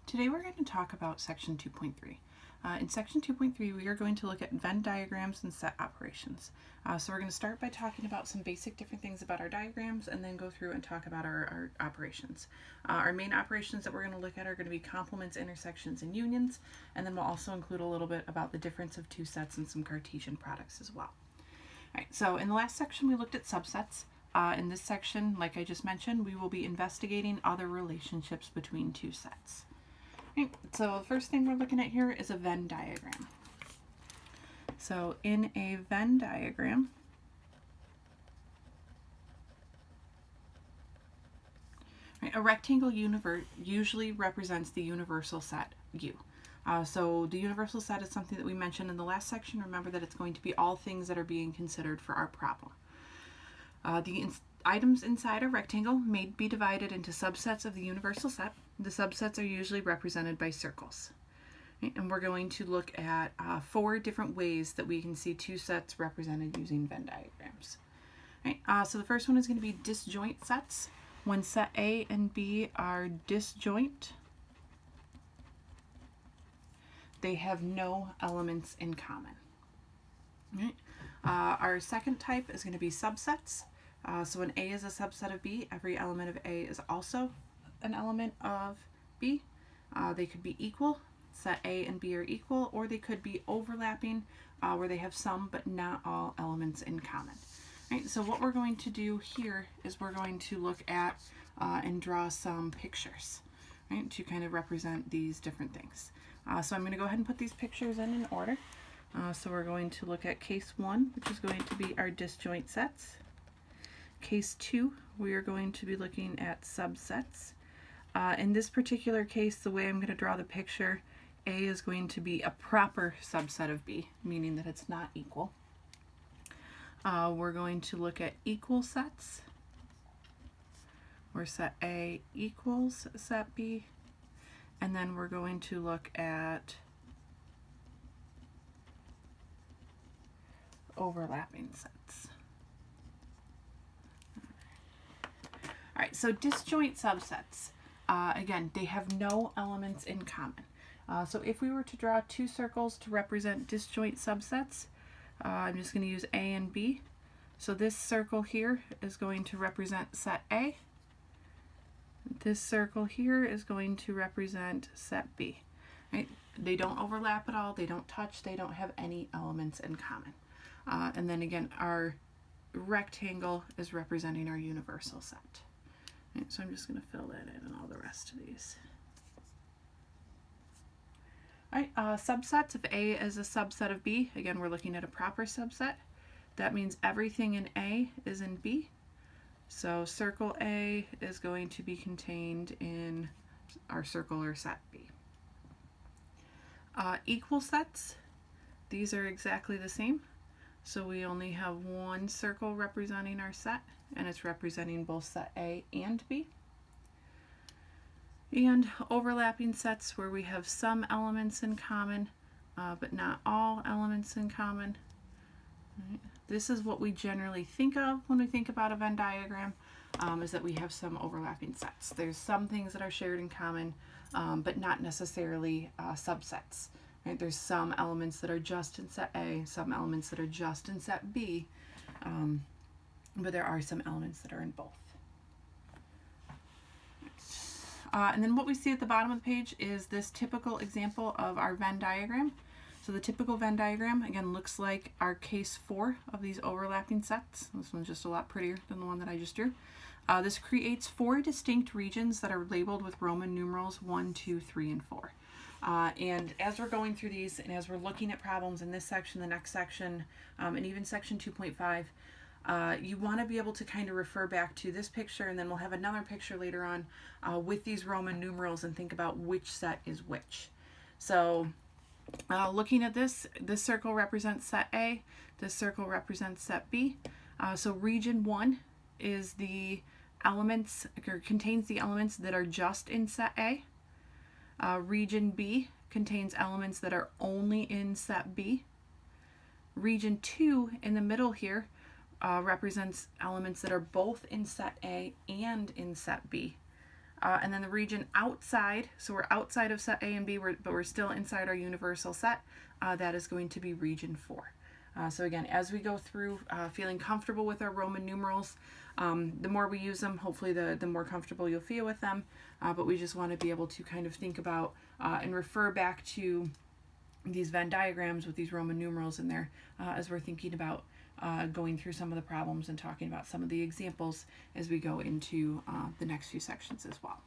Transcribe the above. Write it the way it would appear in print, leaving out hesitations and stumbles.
Today we're going to talk about section 2.3. In section 2.3 we are going to look at Venn diagrams and set operations. So we're going to start by talking about some basic different things about our diagrams and then go through and talk about our operations. Our main operations that we're going to look at are going to be complements, intersections, and unions, and then we'll also include a little bit about the difference of two sets and some Cartesian products as well. Alright, so in the last section we looked at subsets. In this section, like I just mentioned, we will be investigating other relationships between two sets. Right, so the first thing we're looking at here is a Venn diagram. So in a Venn diagram, right, a rectangle usually represents the universal set U. So the universal set is something that we mentioned in the last section. Remember that it's going to be all things that are being considered for our problem. The items inside a rectangle may be divided into subsets of the universal set. The subsets are usually represented by circles. Right? And we're going to look at 4 different ways that we can see two sets represented using Venn diagrams. Right? So the first one is going to be disjoint sets. When set A and B are disjoint, they have no elements in common. Right? Our second type is going to be subsets. So when A is a subset of B, every element of A is also an element of B. They could be equal, set A and B are equal, or they could be overlapping, where they have some but not all elements in common. Right, so what we're going to do here is we're going to look at and draw some pictures, right, to kind of represent these different things. So I'm going to go ahead and put these pictures in order. So we're going to look at case 1, which is going to be our disjoint sets. Case 2, we are going to be looking at subsets. In this particular case, the way I'm going to draw the picture, A is going to be a proper subset of B, meaning that it's not equal. We're going to look at equal sets, where set A equals set B, and then we're going to look at overlapping sets. All right, so disjoint subsets. Again, they have no elements in common. So if we were to draw 2 circles to represent disjoint subsets, I'm just going to use A and B. So this circle here is going to represent set A. This circle here is going to represent set B. Right? They don't overlap at all, they don't touch, they don't have any elements in common. And then again, our rectangle is representing our universal set. Right, so I'm just going to fill that in and all the rest of these. All right, subsets. If A is a subset of B, again, we're looking at a proper subset. That means everything in A is in B. So circle A is going to be contained in our circle or set B. Equal sets, these are exactly the same. So we only have one circle representing our set, and it's representing both set A and B. And overlapping sets, where we have some elements in common, but not all elements in common. Right. This is what we generally think of when we think about a Venn diagram, is that we have some overlapping sets. There's some things that are shared in common, but not necessarily subsets. Right? There's some elements that are just in set A, some elements that are just in set B, but there are some elements that are in both. And then what we see at the bottom of the page is this typical example of our Venn diagram. So the typical Venn diagram, again, looks like our case 4 of these overlapping sets. This one's just a lot prettier than the one that I just drew. This creates 4 distinct regions that are labeled with Roman numerals 1, 2, 3, and 4. And as we're going through these and as we're looking at problems in this section, the next section, and even section 2.5, you want to be able to kind of refer back to this picture, and then we'll have another picture later on with these Roman numerals and think about which set is which. So looking at this circle represents set A, this circle represents set B. So region 1 is the elements, or contains the elements that are just in set A. Region B contains elements that are only in set B. Region 2 in the middle here represents elements that are both in set A and in set B. And then the region outside, so we're outside of set A and B, but we're still inside our universal set, that is going to be region 4. So again, as we go through feeling comfortable with our Roman numerals, the more we use them, hopefully the more comfortable you'll feel with them. But we just want to be able to kind of think about and refer back to these Venn diagrams with these Roman numerals in there as we're thinking about going through some of the problems and talking about some of the examples as we go into the next few sections as well.